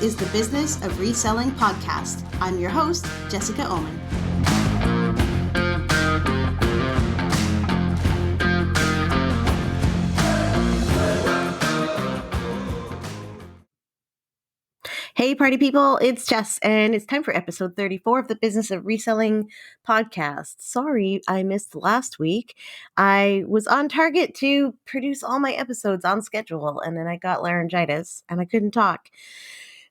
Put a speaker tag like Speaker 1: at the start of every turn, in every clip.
Speaker 1: is the Business of Reselling podcast. I'm your host, Jessica Oman. Hey, party people, it's Jess, and it's time for episode 34 of the Business of Reselling podcast. Sorry, I missed last week. I was on target to produce all my episodes on schedule, and then I got laryngitis and I couldn't talk.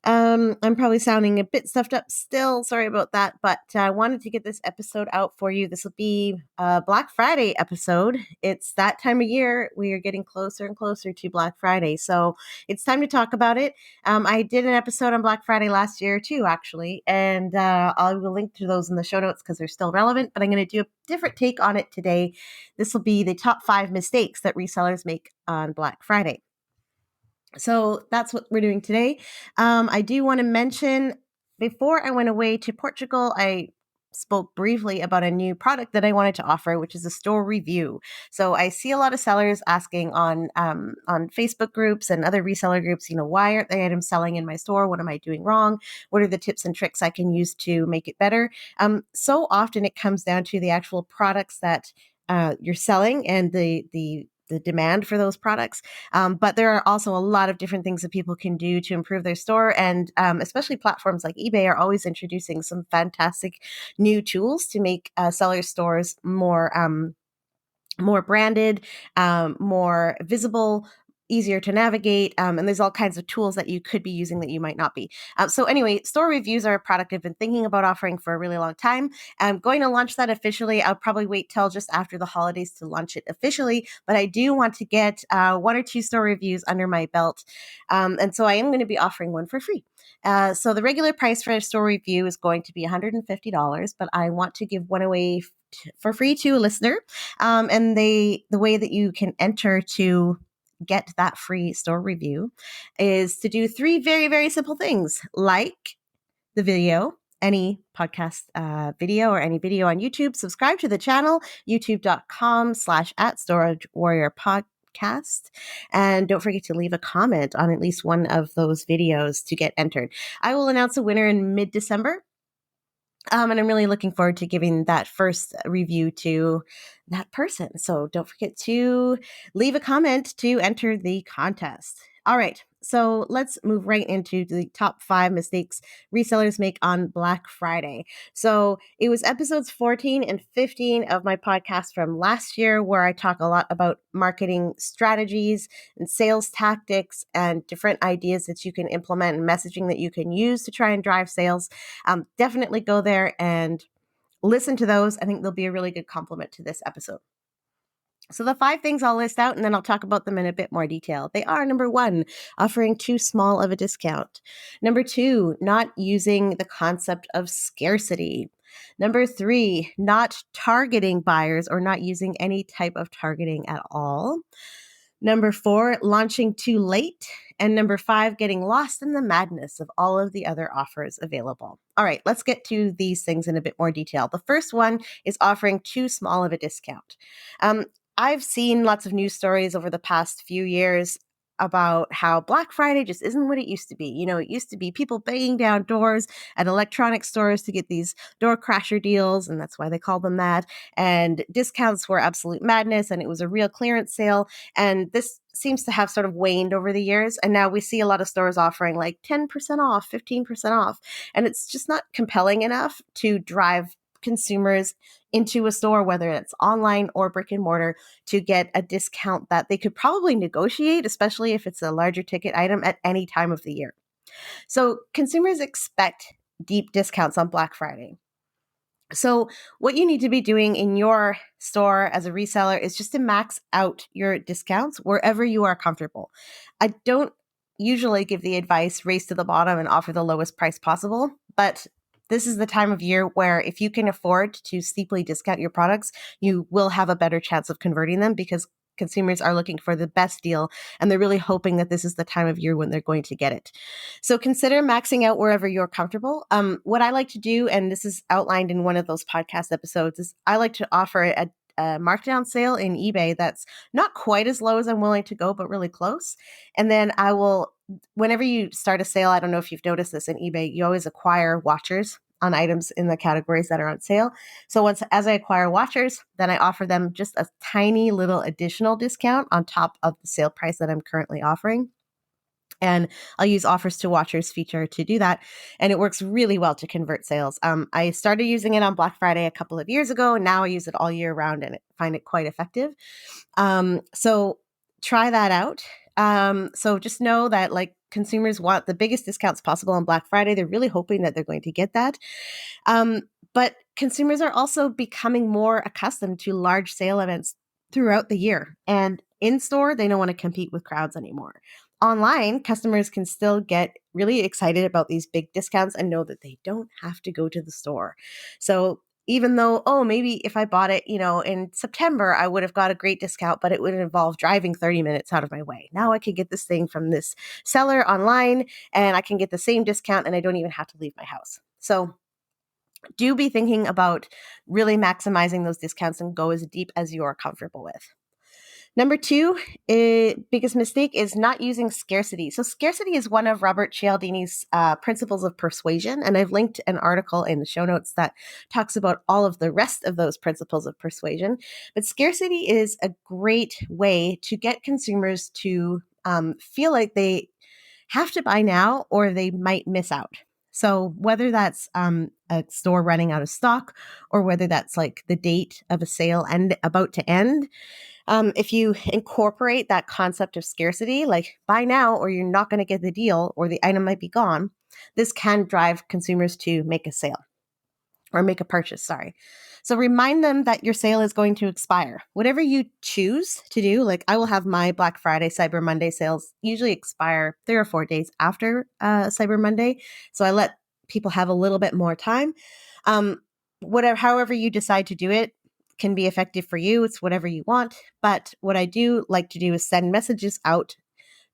Speaker 1: I'm probably sounding a bit stuffed up still. Sorry about that, but I wanted to get this episode out for you. This will be a Black Friday episode. It's that time of year. We are getting closer and closer to Black Friday, so it's time to talk about it. I did an episode on Black Friday last year too, actually, and I will link to those in the show notes because they're still relevant, but I'm going to do a different take on it today. This will be the top 5 mistakes that resellers make on Black Friday. So that's what we're doing today. I do want to mention, before I went away to Portugal, I spoke briefly about a new product that I wanted to offer, which is a store review. So I see a lot of sellers asking on Facebook groups and other reseller groups, why aren't the items selling in my store? What am I doing wrong? What are the tips and tricks I can use to make it better? So often it comes down to the actual products that you're selling and the demand for those products. But there are also a lot of different things that people can do to improve their store. And especially platforms like eBay are always introducing some fantastic new tools to make sellers' stores more branded, more visible, easier to navigate. And there's all kinds of tools that you could be using that you might not be. So anyway, store reviews are a product I've been thinking about offering for a really long time. I'm going to launch that officially. I'll probably wait till just after the holidays to launch it officially, but I do want to get 1 or 2 store reviews under my belt. And so I am going to be offering one for free. So the regular price for a store review is going to be $150, but I want to give one away for free to a listener. And the way that you can enter to get that free store review is to do 3 very, very simple things, like the video, any podcast video or any video on YouTube. Subscribe to the channel, youtube.com/@Storagewarrior.podcast. And don't forget to leave a comment on at least one of those videos to get entered. I will announce a winner in mid-December. And I'm really looking forward to giving that first review to that person. So don't forget to leave a comment to enter the contest. All right. So let's move right into the top 5 mistakes resellers make on Black Friday. So it was episodes 14 and 15 of my podcast from last year, where I talk a lot about marketing strategies and sales tactics and different ideas that you can implement and messaging that you can use to try and drive sales. Definitely go there and listen to those. I think they'll be a really good complement to this episode. So the 5 things I'll list out, and then I'll talk about them in a bit more detail. They are: number 1, offering too small of a discount. Number 2, not using the concept of scarcity. Number 3, not targeting buyers or not using any type of targeting at all. Number 4, launching too late. And number 5, getting lost in the madness of all of the other offers available. All right, let's get to these things in a bit more detail. The first one is offering too small of a discount. I've seen lots of news stories over the past few years about how Black Friday just isn't what it used to be. It used to be people banging down doors at electronic stores to get these door crasher deals, and that's why they call them that. And discounts were absolute madness, and it was a real clearance sale. And this seems to have sort of waned over the years. And now we see a lot of stores offering like 10% off, 15% off. And it's just not compelling enough to drive consumers into a store, whether it's online or brick and mortar, to get a discount that they could probably negotiate, especially if it's a larger ticket item, at any time of the year. So consumers expect deep discounts on Black Friday. So what you need to be doing in your store as a reseller is just to max out your discounts wherever you are comfortable. I don't usually give the advice race to the bottom and offer the lowest price possible, but this is the time of year where if you can afford to steeply discount your products, you will have a better chance of converting them, because consumers are looking for the best deal and they're really hoping that this is the time of year when they're going to get it. So consider maxing out wherever you're comfortable. What I like to do, and this is outlined in one of those podcast episodes, is I like to offer a markdown sale in eBay that's not quite as low as I'm willing to go, but really close. And then I will, whenever you start a sale, I don't know if you've noticed this in eBay, you always acquire watchers on items in the categories that are on sale. So as I acquire watchers, then I offer them just a tiny little additional discount on top of the sale price that I'm currently offering. And I'll use offers to watchers feature to do that. And it works really well to convert sales. I started using it on Black Friday a couple of years ago. And now I use it all year round and find it quite effective. So try that out. So just know that like consumers want the biggest discounts possible on Black Friday. They're really hoping that they're going to get that. But consumers are also becoming more accustomed to large sale events throughout the year. And in store, they don't want to compete with crowds anymore. Online, customers can still get really excited about these big discounts and know that they don't have to go to the store. So even though, oh, maybe if I bought it, in September, I would have got a great discount, but it would involve driving 30 minutes out of my way. Now I can get this thing from this seller online and I can get the same discount and I don't even have to leave my house. So do be thinking about really maximizing those discounts and go as deep as you are comfortable with. Number two, biggest mistake is not using scarcity. So scarcity is one of Robert Cialdini's principles of persuasion. And I've linked an article in the show notes that talks about all of the rest of those principles of persuasion. But scarcity is a great way to get consumers to feel like they have to buy now or they might miss out. So whether that's a store running out of stock or whether that's like the date of a sale and about to end, if you incorporate that concept of scarcity, like buy now or you're not going to get the deal or the item might be gone, this can drive consumers to make a sale or make a purchase, sorry. So remind them that your sale is going to expire. Whatever you choose to do, like I will have my Black Friday, Cyber Monday sales usually expire 3 or 4 days after Cyber Monday. So I let people have a little bit more time. However you decide to do it can be effective for you. It's whatever you want. But what I do like to do is send messages out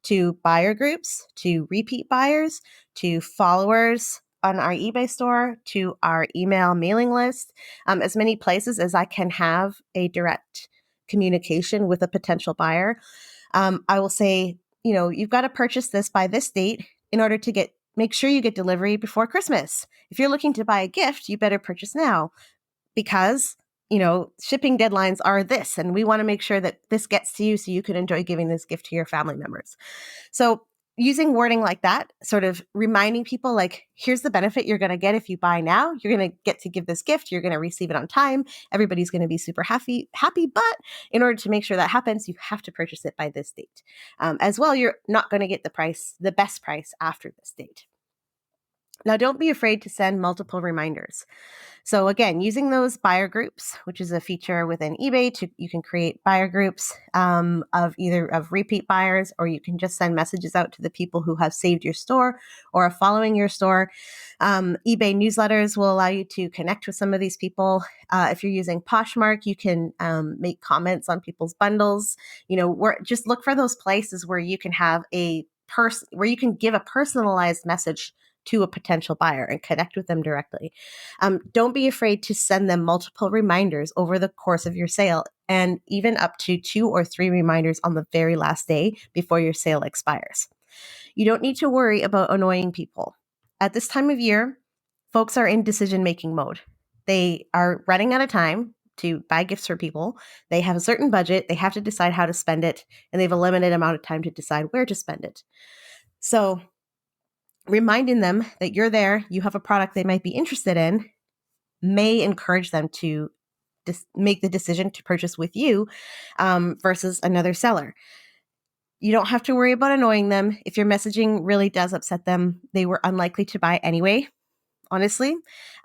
Speaker 1: to buyer groups, to repeat buyers, to followers on our eBay store, to our email mailing list, as many places as I can have a direct communication with a potential buyer. I will say, you've got to purchase this by this date in order to make sure you get delivery before Christmas. If you're looking to buy a gift, you better purchase now because shipping deadlines are this, and we want to make sure that this gets to you so you can enjoy giving this gift to your family members. So using wording like that, sort of reminding people like, here's the benefit you're going to get if you buy now. You're going to get to give this gift. You're going to receive it on time. Everybody's going to be super happy. But in order to make sure that happens, you have to purchase it by this date. As well, you're not going to get the best price after this date. Now, don't be afraid to send multiple reminders. So again, using those buyer groups, which is a feature within eBay, you can create buyer groups of repeat buyers, or you can just send messages out to the people who have saved your store or are following your store. eBay newsletters will allow you to connect with some of these people. If you're using Poshmark, you can make comments on people's bundles. Just look for those places where you can have where you can give a personalized message to a potential buyer and connect with them directly. Don't be afraid to send them multiple reminders over the course of your sale, and even up to 2 or 3 reminders on the very last day before your sale expires. You don't need to worry about annoying people. At this time of year, folks are in decision-making mode. They are running out of time to buy gifts for people. They have a certain budget. They have to decide how to spend it, and they have a limited amount of time to decide where to spend it. So reminding them that you're there, you have a product they might be interested in, may encourage them to make the decision to purchase with you versus another seller. You don't have to worry about annoying them. If your messaging really does upset them, they were unlikely to buy anyway, honestly.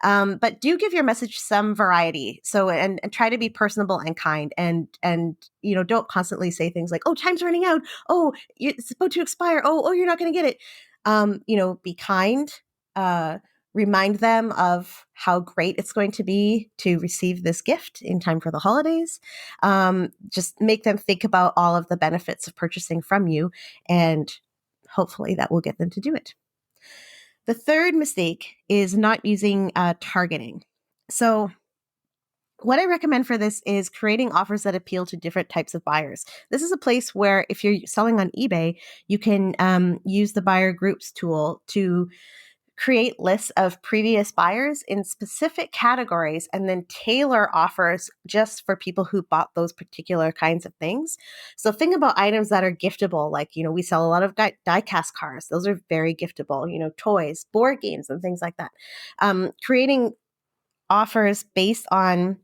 Speaker 1: But do give your message some variety. So, and try to be personable and kind, and don't constantly say things like, "Oh, time's running out. Oh, it's about to expire. Oh, you're not going to get it." Be kind. Remind them of how great it's going to be to receive this gift in time for the holidays. Just make them think about all of the benefits of purchasing from you, and hopefully that will get them to do it. The third mistake is not using targeting. So What I recommend for this is creating offers that appeal to different types of buyers. This is a place where if you're selling on eBay, you can use the buyer groups tool to create lists of previous buyers in specific categories and then tailor offers just for people who bought those particular kinds of things. So think about items that are giftable, like, we sell a lot of die-cast cars. Those are very giftable, toys, board games, and things like that. Creating offers based on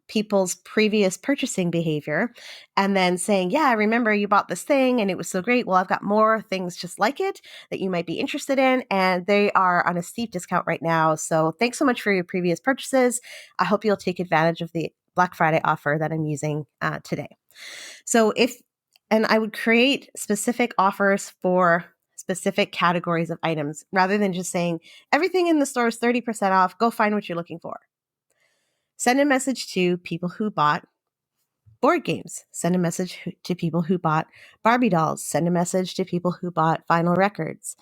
Speaker 1: people's previous purchasing behavior and then saying, yeah, I remember you bought this thing and it was so great. Well, I've got more things just like it that you might be interested in, and they are on a steep discount right now. So thanks so much for your previous purchases. I hope you'll take advantage of the Black Friday offer that I'm using today. So and I would create specific offers for specific categories of items rather than just saying everything in the store is 30% off. Go find what you're looking for. Send a message to people who bought board games. Send a message to people who bought Barbie dolls. Send a message to people who bought vinyl records.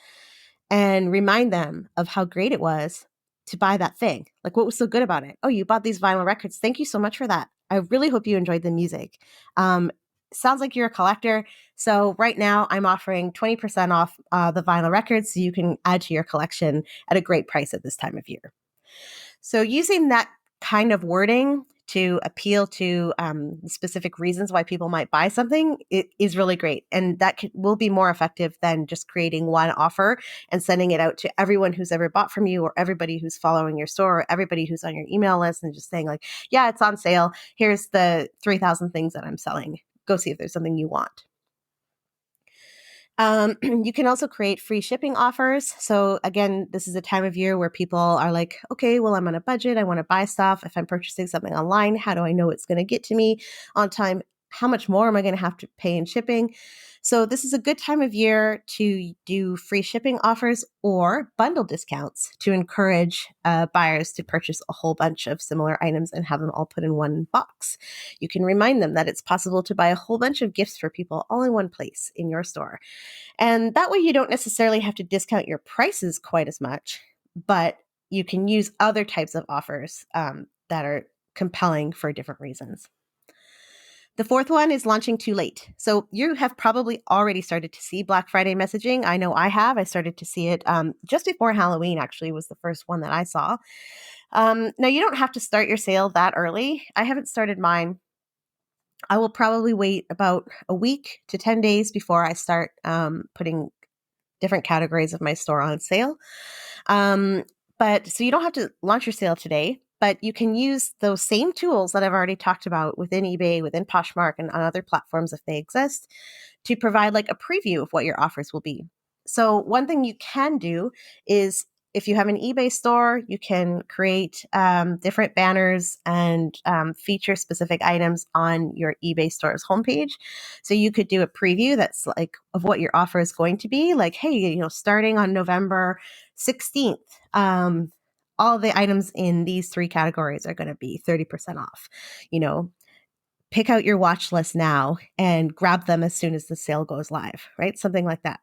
Speaker 1: And remind them of how great it was to buy that thing. Like, what was so good about it? Oh, you bought these vinyl records. Thank you so much for that. I really hope you enjoyed the music. Sounds like you're a collector. So right now I'm offering 20% off the vinyl records so you can add to your collection at a great price at this time of year. So using that kind of wording to appeal to specific reasons why people might buy something, it is really great. And that will be more effective than just creating one offer and sending it out to everyone who's ever bought from you, or everybody who's following your store, or everybody who's on your email list, and just saying like, yeah, it's on sale. Here's the 3,000 things that I'm selling. Go see if there's something you want. You can also create free shipping offers. So again, this is a time of year where people are like, okay, well, I'm on a budget. I want to buy stuff. If I'm purchasing something online, how do I know it's going to get to me on time? How much more am I going to have to pay in shipping? So this is a good time of year to do free shipping offers or bundle discounts to encourage buyers to purchase a whole bunch of similar items and have them all put in one box. You can remind them that it's possible to buy a whole bunch of gifts for people all in one place in your store. And that way you don't necessarily have to discount your prices quite as much, but you can use other types of offers that are compelling for different reasons. The fourth one is launching too late. So you have probably already started to see Black Friday messaging. I know I have. I started to see it just before Halloween, actually, was the first one that I saw. Now, you don't have to start your sale that early. I haven't started mine. I will probably wait about a week to 10 days before I start putting different categories of my store on sale. But so you don't have to launch your sale today, but you can use those same tools that I've already talked about within eBay, within Poshmark, and on other platforms if they exist, to provide like a preview of what your offers will be. So one thing you can do is, if you have an eBay store, you can create different banners and feature specific items on your eBay store's homepage. So you could do a preview that's like of what your offer is going to be. Like, hey, starting on November 16th, all the items in these 3 categories are going to be 30% off. Pick out your watch list now and grab them as soon as the sale goes live, right? Something like that.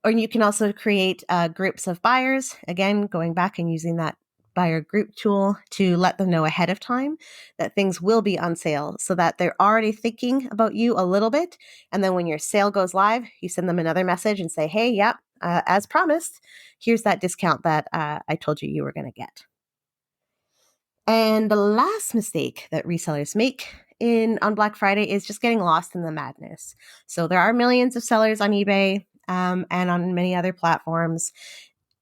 Speaker 1: Or you can also create groups of buyers, again, going back and using that buyer group tool to let them know ahead of time that things will be on sale so that they're already thinking about you a little bit. And then when your sale goes live, you send them another message and say, hey, yep, as promised, here's that discount that I told you you were going to get. And the last mistake that resellers make on Black Friday is just getting lost in the madness. So there are millions of sellers on eBay and on many other platforms.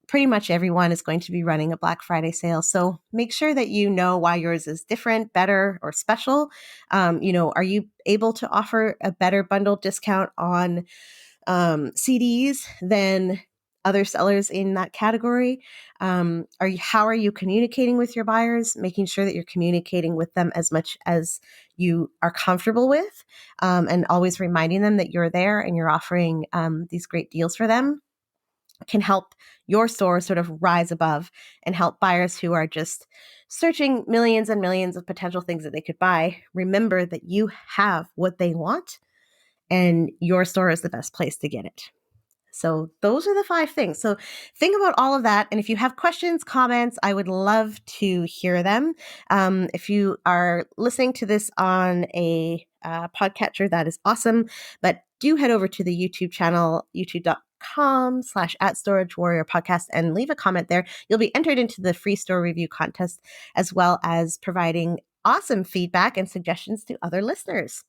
Speaker 1: Pretty much everyone is going to be running a Black Friday sale. So make sure that you know why yours is different, better, or special. Are you able to offer a better bundle discount on CDs than other sellers in that category? How are you communicating with your buyers? Making sure that you're communicating with them as much as you are comfortable with, and always reminding them that you're there and you're offering these great deals for them can help your store sort of rise above and help buyers who are just searching millions and millions of potential things that they could buy remember that you have what they want and your store is the best place to get it. So those are the 5 things. So think about all of that. And if you have questions, comments, I would love to hear them. If you are listening to this on a podcatcher, that is awesome. But do head over to the YouTube channel, youtube.com/@Storage Warrior podcast, and leave a comment there. You'll be entered into the free store review contest, as well as providing awesome feedback and suggestions to other listeners.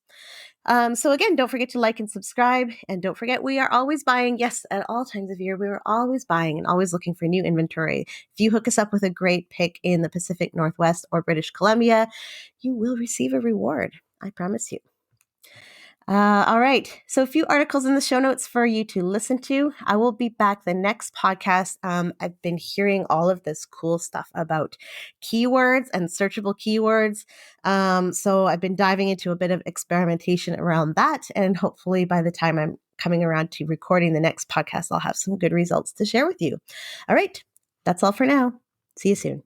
Speaker 1: So again, don't forget to like and subscribe. And don't forget, we are always buying. Yes, at all times of year, we are always buying and always looking for new inventory. If you hook us up with a great pick in the Pacific Northwest or British Columbia, you will receive a reward. I promise you. All right. So a few articles in the show notes for you to listen to. I will be back the next podcast. I've been hearing all of this cool stuff about keywords and searchable keywords. So I've been diving into a bit of experimentation around that. And hopefully by the time I'm coming around to recording the next podcast, I'll have some good results to share with you. All right. That's all for now. See you soon.